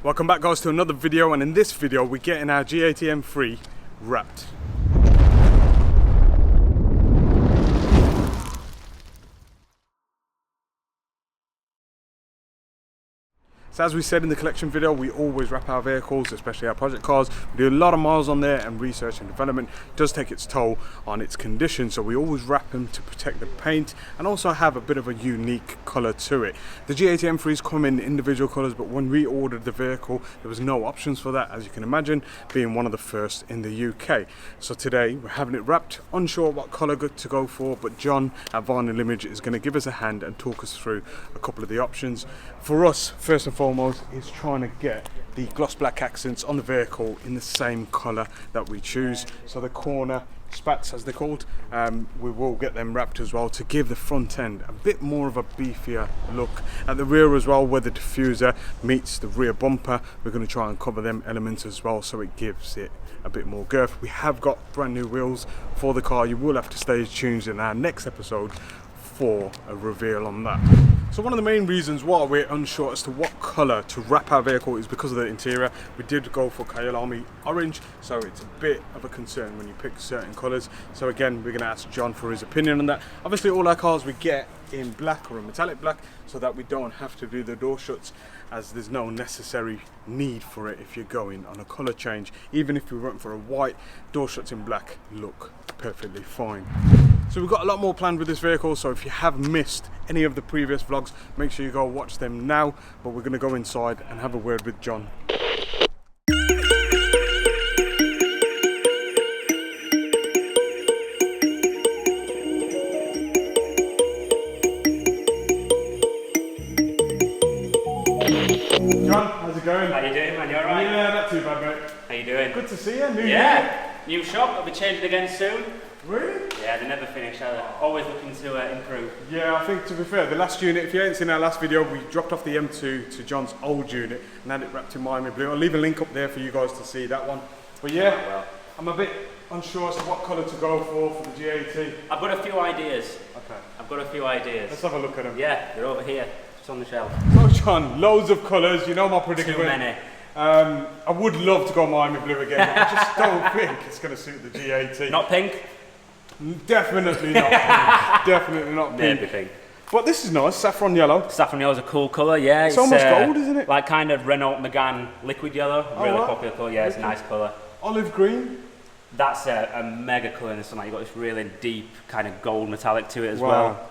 Welcome back guys to another video, and in this video we're getting our G80 M3 wrapped. So as we said in the collection video, we always wrap our vehicles, especially our project cars. We do a lot of miles on there, and research and development does take its toll on its condition. So we always wrap them to protect the paint and also have a bit of a unique colour to it. The G80 M3s come in individual colours, but when we ordered the vehicle, there was no options for that, as you can imagine, being one of the first in the UK. So today we're having it wrapped, unsure what colour to go for, but John at Vinyl Image is going to give us a hand and talk us through a couple of the options. For us, first and foremost, is trying to get the gloss black accents on the vehicle in the same colour that we choose. So the corner spats, as they're called, we will get them wrapped as well to give the front end a bit more of a beefier look. At the rear as well, where the diffuser meets the rear bumper, we're going to try and cover them elements as well, so it gives it a bit more girth. We have got brand new wheels for the car. You will have to stay tuned in our next episode for a reveal on that. So one of the main reasons why we're unsure as to what colour to wrap our vehicle is because of the interior. We did go for Kyalami orange, so it's a bit of a concern when you pick certain colours. So again, we're going to ask John for his opinion on that. Obviously all our cars we get in black or a metallic black, so that we don't have to do the door shuts, as there's no necessary need for it if you're going on a colour change. Even if we went for a white, door shuts in black look perfectly fine. So we've got a lot more planned with this vehicle, so if you have missed any of the previous vlogs, make sure you go watch them now. But we're going to go inside and have a word with John. John, how's it going? How you doing, man? You alright? Yeah, not too bad, mate. How you doing? Good to see you. New New shop. I'll be changing again soon. Really? Yeah, they never finish, are they? Always looking to improve. Yeah, I think, to be fair, the last unit, if you haven't seen our last video, we dropped off the M2 to John's old unit and had it wrapped in Miami blue. I'll leave a link up there for you guys to see that one. But yeah, well, I'm a bit unsure as to what colour to go for the G80. I've got a few ideas. Okay. I've got a few ideas. Let's have a look at them. Yeah, they're over here. It's on the shelf. So John, loads of colours, you know my predicament. Too many. I would love to go Miami blue again, but I just don't think it's going to suit the G80. Not pink? Definitely not pink. Definitely not pink. Maybe pink. But this is nice, saffron yellow. Saffron yellow is a cool colour, yeah. It's almost gold, isn't it? Like kind of Renault Megane liquid yellow. Really right. popular colour, yeah, it's a nice colour. Olive green. That's a mega colour in the sunlight. You've got this really deep kind of gold metallic to it as well.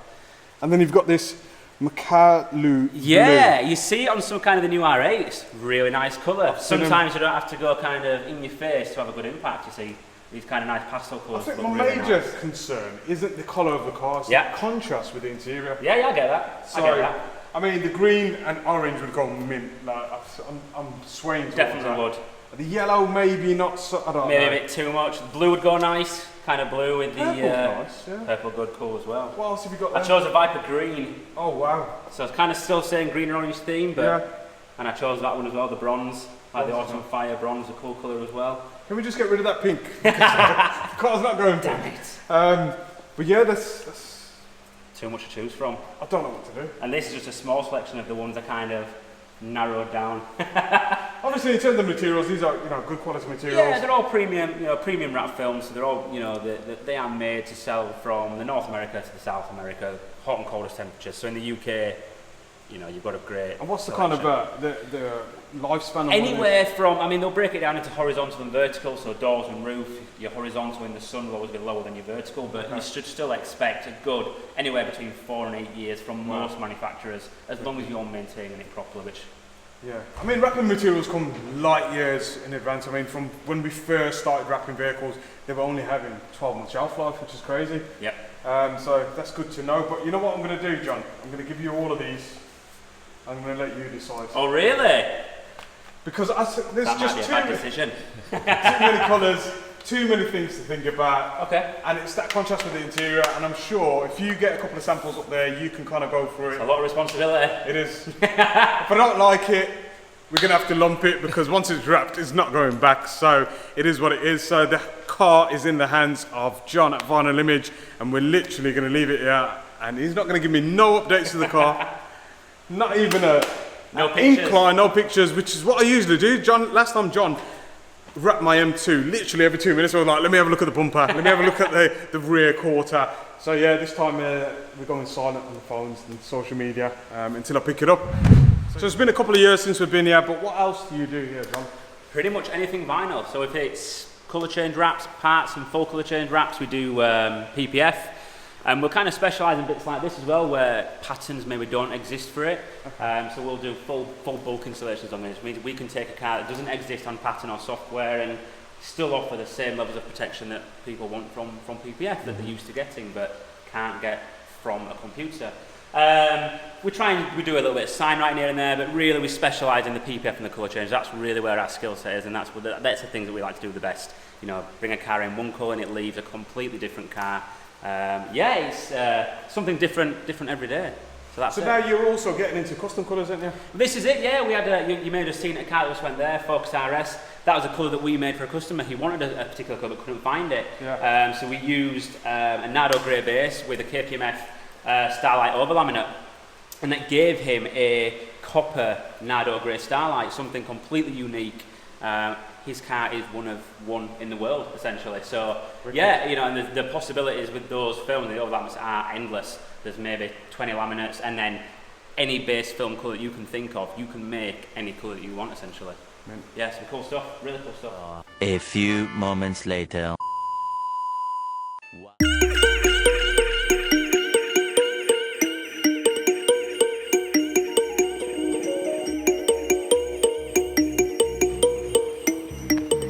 And then you've got this Macalu. Yeah, blue. you see it on some kind of the new R8s. Really nice colour. Sometimes you don't have to go kind of in your face to have a good impact, you see. These kind of nice pastel colours. I think my really major nice. concern isn't the colour of the car, it's the contrast with the interior. Yeah, I get that. So, I get that. I mean, the green and orange would go mint. Like, I'm swaying towards Definitely that. would. The yellow, maybe not so. I don't know. Maybe a bit too much. The blue would go nice. Kind of blue with the nice, yeah. purple, good cool as well. What else have you got there? I chose a Viper green. Oh wow. So it's kind of still saying green and orange theme, but yeah. And I chose that one as well, the bronze. Like the Autumn Fire bronze, a cool colour as well. Can we just get rid of that pink? The car's not going pink. Damn it. But yeah, that's too much to choose from. I don't know what to do. And this is just a small selection of the ones I kind of narrowed down. Obviously, in terms of materials, these are good quality materials. Yeah, they're all premium, premium wrap films. So they're all, they are made to sell from the North America to the South America, hot and coldest temperatures. So in the UK, you've got a great. And what's the selection. kind of the lifespan of anywhere from? I mean, they'll break it down into horizontal and vertical. So doors and roof, your horizontal in the sun will always be lower than your vertical, but you should still expect a good anywhere between 4 and 8 years from most manufacturers, as long as you're maintaining it properly. Which. Yeah, I mean, wrapping materials come light years in advance. I mean, from when we first started wrapping vehicles, they were only having 12-month shelf life, which is crazy. Yep. So that's good to know. But you know what I'm going to do, John? I'm going to give you all of these. I'm going to let you decide. Oh, really? Because there's that just might be a bad decision. too many colours, too many things to think about. Okay. And it's that contrast with the interior, and I'm sure if you get a couple of samples up there, you can kind of go through it. It's a lot of responsibility. It is. If I don't like it, we're going to have to lump it, because once it's wrapped, it's not going back. So it is what it is. So the car is in the hands of John at Vinyl Image, and we're literally going to leave it here. And he's not going to give me no updates to the car. Not even a No pictures. Incline, no pictures, which is what I usually do. Last time John wrapped my M2, literally every 2 minutes I was like, let me have a look at the bumper, let me have a look at the rear quarter. So yeah, this time we're going silent on the phones and social media until I pick it up. So it's been a couple of years since we've been here, but what else do you do here, John? Pretty much anything vinyl. So if it's colour change wraps, parts and full colour change wraps, we do PPF. And we'll kind of specialise in bits like this as well, where patterns maybe don't exist for it. So we'll do full bulk installations on this. We can take a car that doesn't exist on pattern or software and still offer the same levels of protection that people want from PPF that they're used to getting but can't get from a computer. We do a little bit of sign writing here and there, but really we specialise in the PPF and the colour change. That's really where our skill set is, and that's the things that we like to do the best. You know, bring a car in one colour and it leaves a completely different car. Yeah, it's something different every day. So now you're also getting into custom colours, aren't you? This is it, yeah. We had you may have seen a car that just went there, Focus RS. That was a colour that we made for a customer. He wanted a particular colour but couldn't find it. Yeah. So we used a Nardo grey base with a KPMF Starlight overlaminate, and that gave him a copper Nardo grey Starlight, something completely unique. His car is one in the world, essentially. So, yeah, you know, and the possibilities with those films, the overlaps are endless. There's maybe 20 laminates, and then any base film colour that you can think of, you can make any colour that you want, essentially. Yeah, some cool stuff, really cool stuff. A few moments later.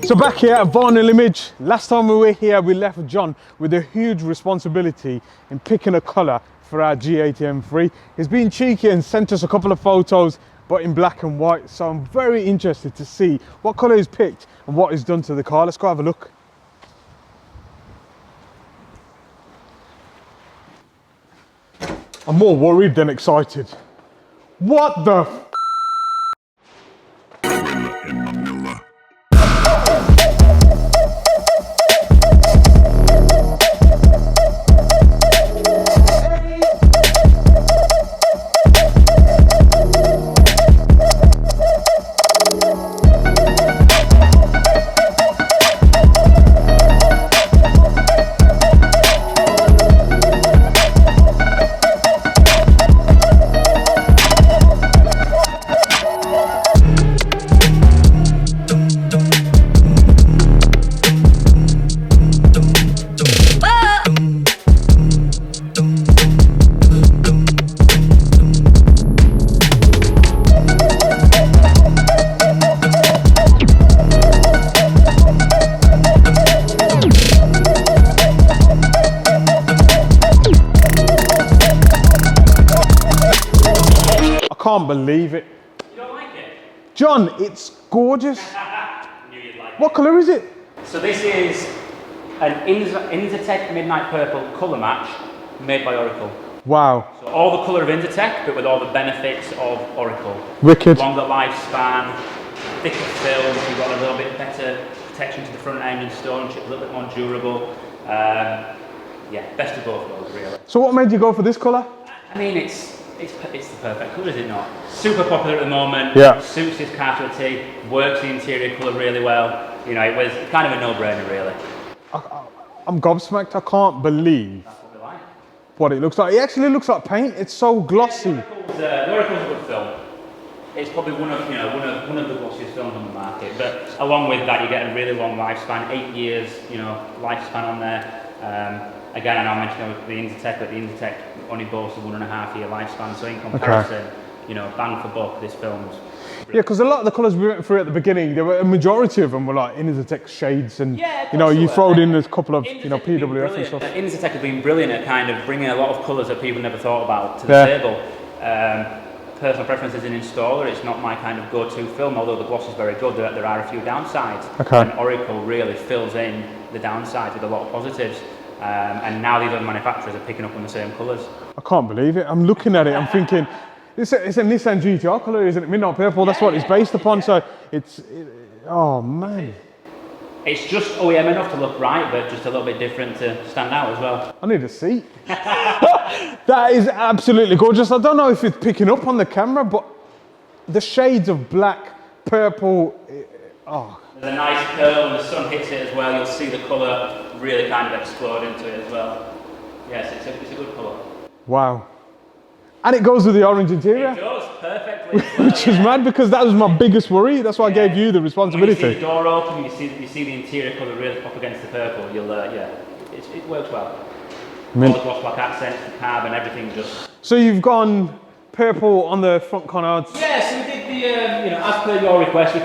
So back here at Vinyl Image, last time we were here we left John with a huge responsibility in picking a colour for our G80 M3. He's been cheeky and sent us a couple of photos, but in black and white, so I'm very interested to see what colour he's picked and what he's done to the car. Let's go have a look. I'm more worried than excited. What the f? Can't believe it. You don't like it? John, it's gorgeous. Knew you'd like What colour is it? So this is an Intertech Midnight Purple colour match made by Oracle. Wow. So all the colour of Intertech, but with all the benefits of Oracle. Wicked. Longer lifespan, thicker film, you've got a little bit better protection to the front end and stone chip, a little bit more durable. Yeah, best of both worlds, really. So what made you go for this colour? I mean, it's the perfect colour, is it not? Super popular at the moment. Yeah. Suits this car to a T. Works the interior colour really well. You know, it was kind of a no-brainer, really. I'm gobsmacked. I can't believe That's what we like. what it looks like. It actually looks like paint. It's so glossy. The Oracle's a good film. It's probably one of the glossiest films on the market. But along with that, you get a really long lifespan, 8 years, lifespan on there. Again, I know I mentioned the Intertech, but the Intertech only boasts a 1.5 year lifespan. So in comparison, bang for buck, this film's brilliant. Yeah, because a lot of the colours we went through at the beginning, a majority of them were like Intertech shades, and you throw in a couple of PWF and stuff. Intertech have been brilliant at kind of bringing a lot of colours that people never thought about to the table. Personal preferences in installer, it's not my kind of go-to film, although the gloss is very good, there are a few downsides. And Oracle really fills in the downsides with a lot of positives. And now these other manufacturers are picking up on the same colours. I can't believe it. I'm looking at it, I'm thinking, it's a Nissan GTR colour, isn't it? Midnight Purple, that's what it's based upon, so oh man. It's just OEM enough to look right, but just a little bit different to stand out as well. I need a seat. That is absolutely gorgeous. I don't know if it's picking up on the camera, but the shades of black, purple, oh. There's a nice curl, when the sun hits it as well, you'll see the colour really kind of explode into it as well. Yes, it's a good colour. Wow. And it goes with the orange interior. It does, perfectly. Which is mad, because that was my biggest worry. That's why I gave you the responsibility. When you see the door open, you see the interior colour really pop against the purple. You'll, it works well. All the gloss black accents, the carbon, everything just. So you've gone purple on the front canards. Yeah, so we did the, as per your request, we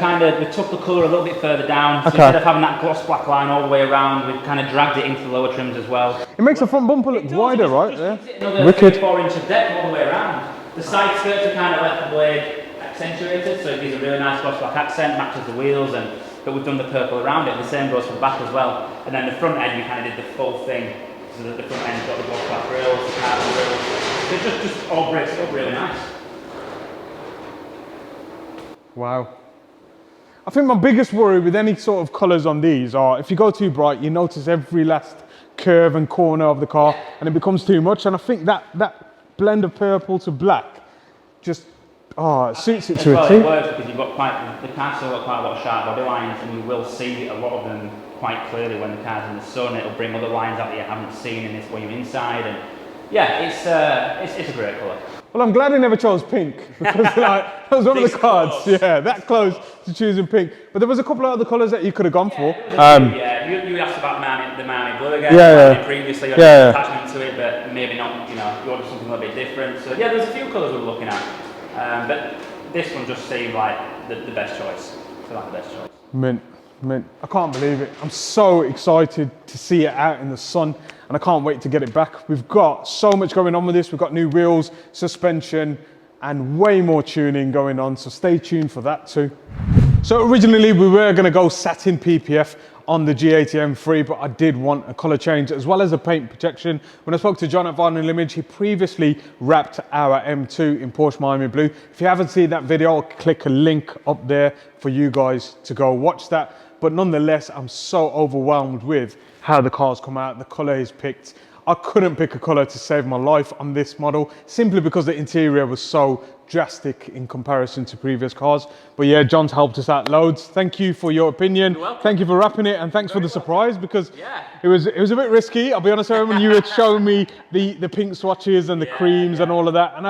took the colour a little bit further down. So instead of having that gloss black line all the way around, we kind of dragged it into the lower trims as well. It makes the front bumper look wider, right? Yeah. Another Wicked. 4 inch of depth all the way around. The side skirts are kind of left the blade accentuated, so it gives a really nice gloss black accent, matches the wheels, but we've done the purple around it. The same goes for the back as well. And then the front end, we kind of did the full thing. So that the front end's got the gloss black grills, the carbon grills. So it just all breaks it up really nice. Wow. I think my biggest worry with any sort of colours on these are if you go too bright, you notice every last curve and corner of the car and it becomes too much. And I think that blend of purple to black just, it suits it to a T. It works because you've got the car's still got quite a lot of sharp body lines, and you will see a lot of them quite clearly when the car's in the sun. It'll bring other lines out that you haven't seen in this when you're inside, and yeah, it's a great colour. Well, I'm glad I never chose pink, because like, that was one of the cards. Close. Yeah, that close to choosing pink. But there was a couple of other colours that you could have gone for. You asked about the Miami blue again. Previously, you had an attachment to it, but maybe not. You wanted something a little bit different. So yeah, there's a few colours we were looking at, but this one just seemed like the best choice. I feel like the best choice. Mint. I can't believe it. I'm so excited to see it out in the sun, and I can't wait to get it back. We've got so much going on with this. We've got new wheels, suspension, and way more tuning going on, so stay tuned for that too. So originally we were going to go satin PPF on the G80 M3, but I did want a colour change as well as a paint protection. When I spoke to John at Vinyl Image, he previously wrapped our M2 in Porsche Miami Blue. If you haven't seen that video, I'll click a link up there for you guys to go watch that. But nonetheless, I'm so overwhelmed with how the car's come out, the colour is picked. I couldn't pick a colour to save my life on this model, simply because the interior was so drastic in comparison to previous cars. But yeah, John's helped us out loads. Thank you for your opinion. You're welcome. Thank you for wrapping it, and thanks for the surprise, because it was a bit risky. I'll be honest, when you were showing me the pink swatches and the creams and all of that, and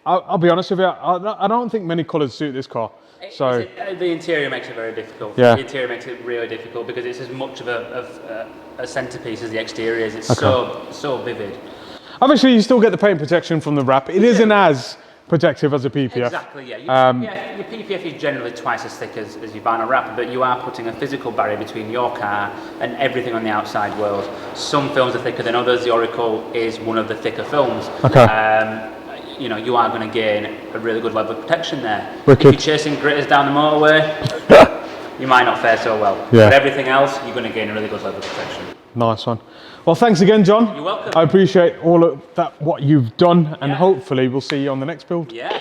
I'll be honest with you, I don't think many colours suit this car. So the interior makes it very difficult. Yeah. The interior makes it really difficult because it's as much of a centerpiece as the exterior is. It's so vivid. Obviously, you still get the paint protection from the wrap. It isn't as protective as a PPF. Exactly, yeah. Your PPF is generally twice as thick as your vinyl wrap, but you are putting a physical barrier between your car and everything on the outside world. Some films are thicker than others. The Oracle is one of the thicker films. Okay. You are going to gain a really good level of protection there. Wicked. If you're chasing gritters down the motorway, you might not fare so well. Yeah. But everything else, you're going to gain a really good level of protection. Nice one. Well, thanks again, John. You're welcome. I appreciate all of that, what you've done, and hopefully we'll see you on the next build. Yeah.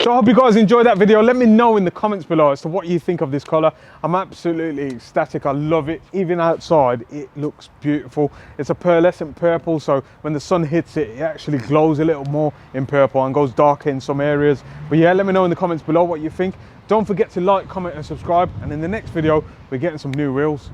So I hope you guys enjoyed that video. Let me know in the comments below as to what you think of this colour. I'm absolutely ecstatic. I love it. Even outside, it looks beautiful. It's a pearlescent purple, so when the sun hits it, it actually glows a little more in purple and goes darker in some areas. But yeah, let me know in the comments below what you think. Don't forget to like, comment and subscribe. And in the next video, we're getting some new wheels.